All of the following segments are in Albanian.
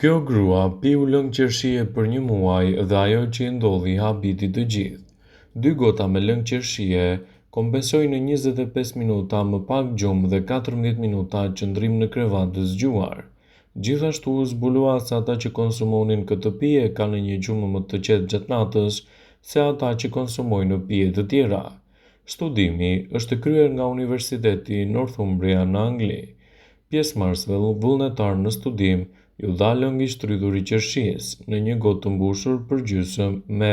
Kjo grua piu lëng qershie për 1 muaj dhe ajo që i ndodhi habiti të gjithë. 2 gota me lëng qershie kompensoi në 25 minuta më pak gjumë dhe 14 minuta qëndrim në krevat të zgjuar. Gjithashtu, zbulues ata që konsumonin këtë pije kanë një gjumë më të qetë gjatë natës se ata që konsumojnë pije të tjera. Studimi është kryer nga Universiteti Northumbria në Angli. Pjesëmarrësve vullnetar në studim ju dha lëng i shtrydhur i qershisë në një gotë të mbushur përgjysmë me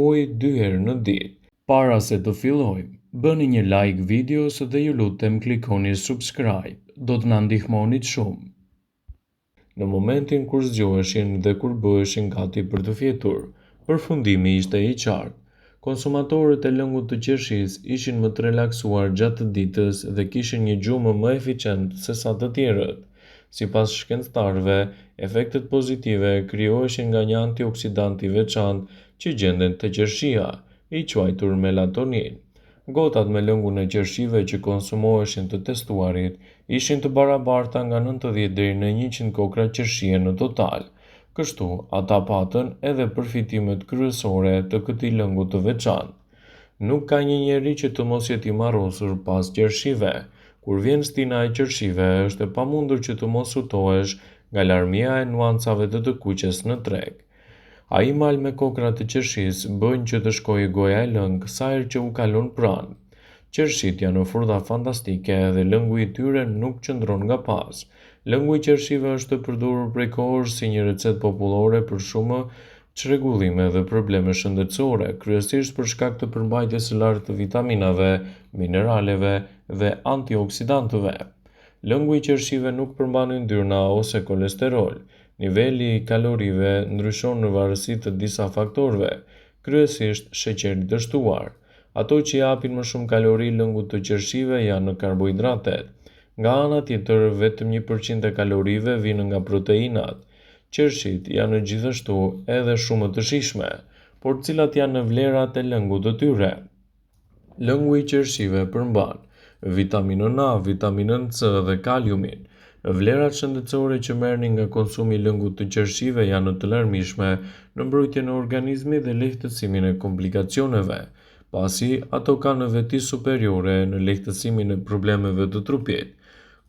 ujë 2 herë në ditë. Para se të fillojmë, bëni një like videos dhe ju lutem klikoni subscribe, do të na ndihmonit shumë. Në momentin kur zgjoheshin dhe kur bëheshin gati për të fjetur, përfundimi ishte i qartë. Konsumatorët e lëngut të qershisë ishin më të relaksuar gjatë ditës dhe kishin një gjumë më eficient se sa të tjerët. Sipas shkencëtarëve, efektet pozitive krijoheshin nga një antioksidant i veçantë që gjenden te qershia, i quajtur melatonin. Gotat me lëngun e qershive që konsumoheshin të testuarit ishin të barabarta nga 90 deri në 100 kokra qershie në total. Kështu, ata patën edhe përfitimet kryesore të këtij lëngu të veçantë. Nuk ka një njeri që të mos jetë i marrosur pas qershive. Kur vjen stina e qershive, është e pamundur që të mos hutohesh nga larmia e nuancave të kuqes në treg. Ai mal me kokra të qershisë bëjnë që të shkojë goja e lëng sa herë që u kalon pranë. Qershit janë frutta fantastike dhe lëngu i tyre nuk qëndron nga pas. Lëngu i qershive është përdorur prej kohësh si një recetë popullore për shumë çrregullime dhe probleme shëndetësore, kryesisht për shkak të përmbajtjes së lartë të vitaminave, mineraleve dhe antioksidantëve. Lëngu i qershive nuk përmban yndyrna ose kolesterol. Niveli i kalorive ndryshon në varësi të disa faktorëve, kryesisht sheqerit të shtuar. Ato që japin më shumë kalori lëngut të qershive janë karbohidratet. Nga ana tjetër, vetëm 1% e kalorive vijnë nga proteinat. Qershit janë gjithashtu edhe shumë të shijshme, por cilat janë vlerat e lëngut të tyre? Lëngu i qershive përmban vitaminën A, vitaminën C dhe kaliumin. Vlerat shëndetësore që merrni nga konsumi i lëngut të qershive janë të larmishme në mbrojtjen e organizmit dhe lehtësimin e komplikacioneve, pasi ato kanë veti superiore në lehtësimin e problemeve të trupit.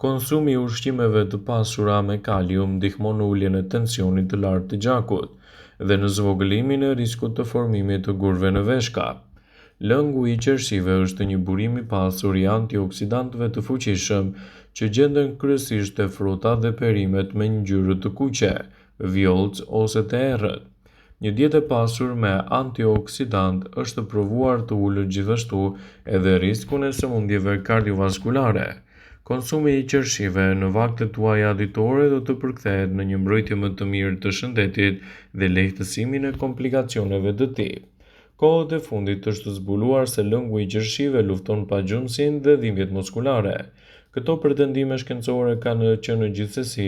Konsumi i ushqimeve të pasura me kalium ndihmon në uljen e tensionit të lartë të gjakut dhe në zvogëlimin e riskut të formimit të gurve në veshka. Lëngu i qershive është një burim i pasur i antioksidantëve të fuqishëm që gjenden kryesisht te frutat dhe perimet me ngjyrë të kuqe, vjollcë ose të errët. Një dietë e pasur me antioksidant është provuar të ulë gjithashtu edhe riskun e sëmundjeve kardiovaskulare. Konsumi i qershive në vaktet tuaja ditore do të përkthehet në një mbrojtje më të mirë të shëndetit dhe lehtësimin e komplikacioneve të tij. Kohët e fundit është zbuluar se lëngu i qershive lufton pagjumsinë dhe dhimbjet muskulare. Këto pretendime shkencore kanë qenë gjithsesi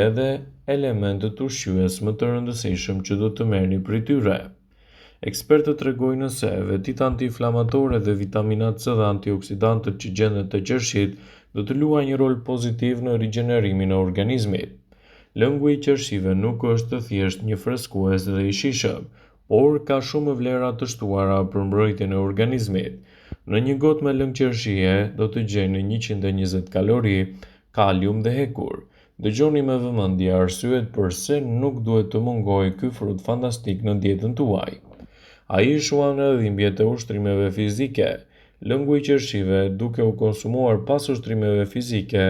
edhe elementët ushqyes më të rëndësishëm që do të merrni prej tyre. Ekspertët tregojnë se vetit antiinflamatore dhe vitamina C dhe antioksidantët që gjenden te qershit do të luajnë një rol pozitiv në rigjenerimin e organizmit. Lëngu i qershive nuk është thjesht një freskues dhe i shijshëm, por ka shumë vlera të shtuara për mbrojtjen e organizmit. Në një gotë me lëng qershie do të gjeni 120 kalori, kalium dhe hekur. Dëgjoni me vëmendje arsyet pse nuk duhet të mungojë ky frut fantastik në dietën tuaj. Ai shuan dhimbjet e ushtrimeve fizike. Lëngu i qershive, duke u konsumuar pas ushtrimeve fizike,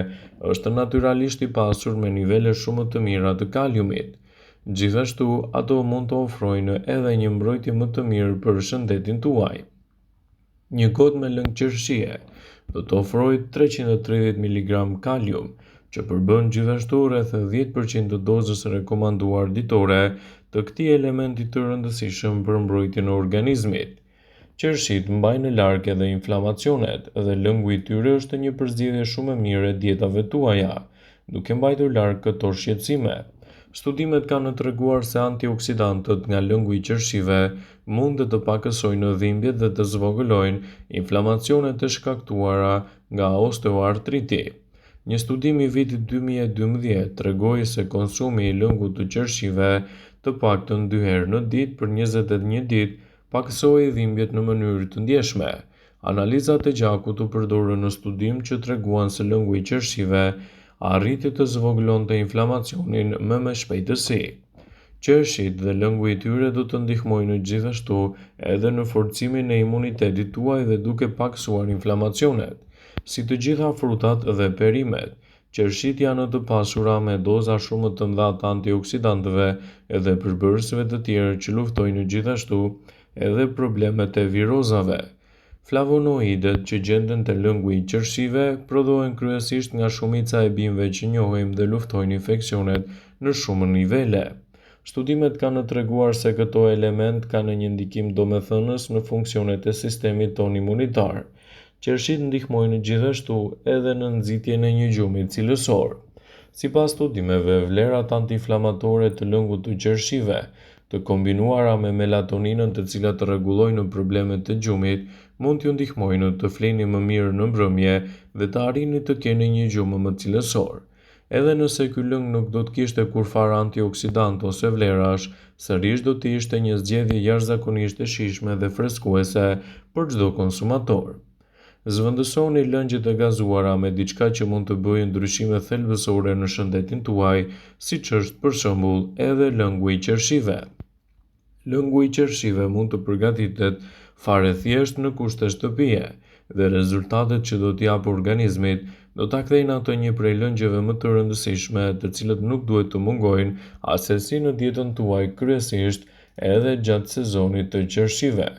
është natyralisht i pasur me nivele shumë të mira të kaliumit. Gjithashtu, ato mund të ofrojnë edhe një mbrojtje më të mirë për shëndetin tuaj. Një gotë me lëng qershie do të ofrojë 330 mg kalium, që përbën gjithashtu rreth 10% të dozës rekomanduar ditore të këtij elementi të rëndësishëm për mbrojtjen e organizmit. Qershit mbajnë larg edhe inflamacionet dhe lëngu i tyre është një përzgjedhje shumë e mirë e dietave tuaja, duke mbajtur larg këto shqetësime. Studimet kanë treguar se antioksidantët nga lëngu i qershive mund të pakësojnë dhimbjet dhe të zvogëlojnë inflamacionet e shkaktuara nga osteoartriti. Një studim i vitit 2012 tregoi se konsumi i lëngut të qershive të paktën 2 herë në ditë për 21 ditë pakësoi dhimbjet në mënyrë të ndjeshme. Analizat e gjakut u përdorën në studim që treguan se lëngu i qershive arriti të zvogëlonte inflamacionin më shpejtësi. Qershit dhe lëngu i tyre do të ndihmojnë gjithashtu edhe në forcimin e imunitetit tuaj dhe duke paksuar inflamacionet. Si të gjitha frutat dhe perimet, qershit janë të pasura me doza shumë të mëdha të antioksidantëve edhe përbërësve të tjerë që luftojnë gjithashtu edhe problemet e virozave. Flavonoidet që gjenden te lëngu i qershive prodhohen kryesisht nga shumica e bimëve që njohim dhe luftojnë infeksionet në shumë nivele. Studimet kanë treguar se këto element kanë një ndikim domethënës në funksionet e sistemit ton imunitar. Qershit ndihmojnë gjithashtu edhe në nxitjen e një gjumi cilësor. Sipas studimeve, vlerat antiinflamatore të lëngut të qershive, të kombinuara me melatoninën të cilat rregullojnë problemet e gjumit, mund t'ju ndihmojnë të flini më mirë në mbrëmje dhe të arrini të keni një gjumë më cilësor. Edhe nëse ky lëng nuk do të kishte kurfar antioksidant ose vlerash, sërish do të ishte një zgjedhje jashtëzakonisht e shijshme dhe freskuese për çdo konsumator. Zvendësoni lëngjet e gazuara me diçka që mund të bëjë ndryshime thelbësore në shëndetin tuaj, siç është për shembull edhe lëngu i qershive. Lëngu i qershive mund të përgatitet fare thjesht në kushte shtëpie dhe rezultatet që do t'i japë organizmit do ta kthejnë ato një prej lëngjeve më të rëndësishme, të cilët nuk duhet të mungojnë asesi në dietën tuaj, kryesisht edhe gjatë sezonit të qershive.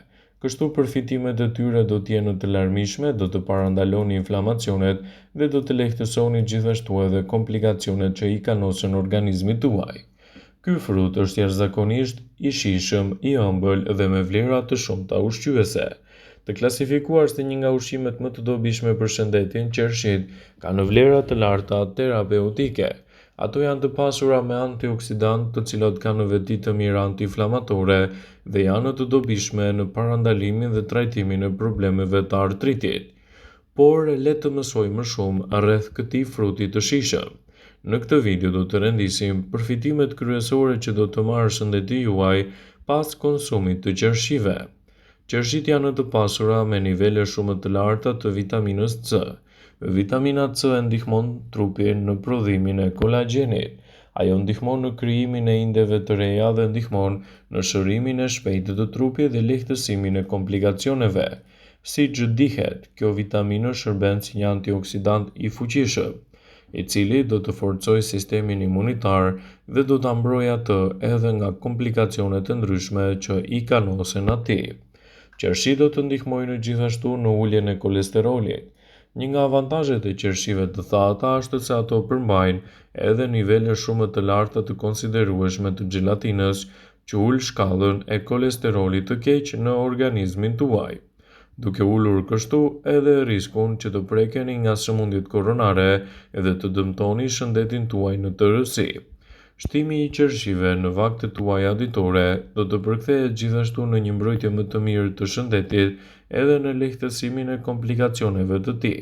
Kështu përfitimet e tyre do të jenë të larmishme, do të parandaloni inflamacionet dhe do të lehtësoni gjithashtu edhe komplikacionet që i kanosen organizmit tuaj. Ky frut është jashtëzakonisht i shijshëm, i ëmbël dhe me vlera të shumta ushqyese. Të klasifikuar si një nga ushqimet më të dobishme për shëndetin, qershit kanë vlera të larta terapeutike. Ato janë të pasura me antioksidant, të cilat kanë në veti të mira antiinflamatore dhe janë të dobishme në parandalimin dhe trajtimin e problemeve të artritit. Por le të mësojmë më shumë rreth këtij fruti të shijshëm. Në këtë video do të rendisim përfitimet kryesore që do të marrë shëndeti juaj pas konsumit të qershive. Qershit janë të pasura me nivele shumë të larta të vitaminës C. Vitamina C e ndihmon trupin në prodhimin e kolagjenit. Ajo ndihmon në krijimin e indeve të reja dhe ndihmon në shërimin e shpejtë të trupit dhe lehtësimin e komplikacioneve. Siç dihet, kjo vitaminë shërben si një antioksidant i fuqishëm, i cili do të forcojë sistemin imunitar dhe do ta mbrojë atë edhe nga komplikacionet e ndryshme që i kanosen atij. Qershit do të ndihmojnë gjithashtu në uljen e kolesterolit. Një nga avantazhet e qershive të thata është se ato përmbajnë edhe nivele shumë të larta të konsiderueshme të gjelatinës, që ul shkallën e kolesterolit të keq në organizmin tuaj, duke ulur kështu edhe riskun që të prekeni nga sëmundjet koronare edhe të dëmtoni shëndetin tuaj në tërësi. Shtimi i qershive në vaktet tuaja ditore do të përkthehet gjithashtu në një mbrojtje më të mirë të shëndetit edhe në lehtësimin e komplikacioneve të tij.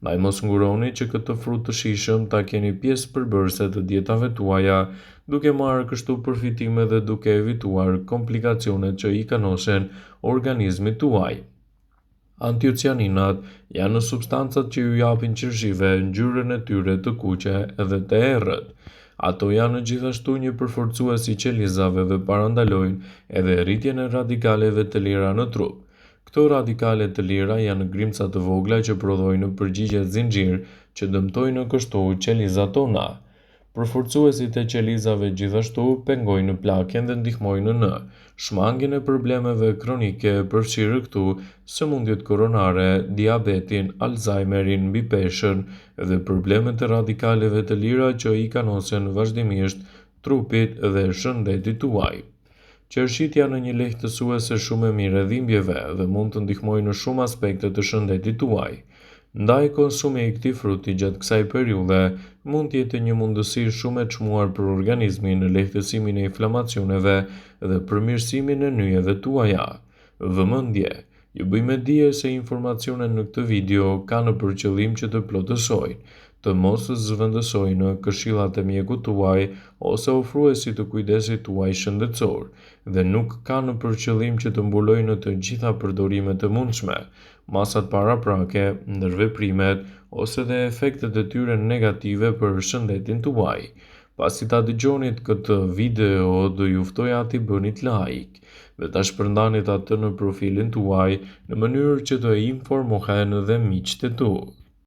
Ndaj mos nguroni që këtë frut të shijshëm ta keni pjesë përbërëse të dietave tuaja, duke marrë kështu përfitime dhe duke evituar komplikacionet që i kanosen organizmit tuaj. Antiocianinat janë substancat që ju japin qershive ngjyrën e tyre të kuqe edhe të errët. Ato janë gjithashtu një përforcues i qelizave dhe parandalojnë edhe rritjen e radikaleve të lira në trup. Këto radikale të lira janë grimca të vogla që prodhojnë përgjigje zinxhir që dëmtojnë kështu qelizat tona. Përforcuesit e qelizave gjithashtu pengojnë plakjen dhe ndihmojnë në shmangjen e problemeve kronike, përfshirë këtu sëmundjet koronare, diabetin, Alzheimerin, mbi peshën dhe problemet e radikaleve të lira që i kanosen vazhdimisht trupit dhe shëndetit tuaj. Qershit janë një lehtësuese shumë e mirë e dhimbjeve dhe mund të ndihmojnë në shumë aspekte të shëndetit tuaj. Ndaj konsumi i këtij fruti gjatë kësaj periudhe mund të jetë një mundësi shumë e çmuar për organizmin në lehtësimin e inflamacioneve dhe përmirësimin e nyjeve tuaja. Vëmendje, ju bëjmë dije se informacionet në këtë video kanë për qëllim që të plotësojnë, të mos zëvendësojnë këshillat e mjekut tuaj ose ofruesit të kujdesit tuaj shëndetësor dhe nuk kanë për qëllim që të mbulojnë të gjitha përdorimet e mundshme, masat paraprake, ndërveprimet ose dhe efektet e tyre negative për shëndetin tuaj. Pasi ta dëgjonit këtë video, do ju ftoja t'i bënit like dhe ta shpërndanit atë në profilin tuaj në mënyrë që të informohen dhe miqtë e tu.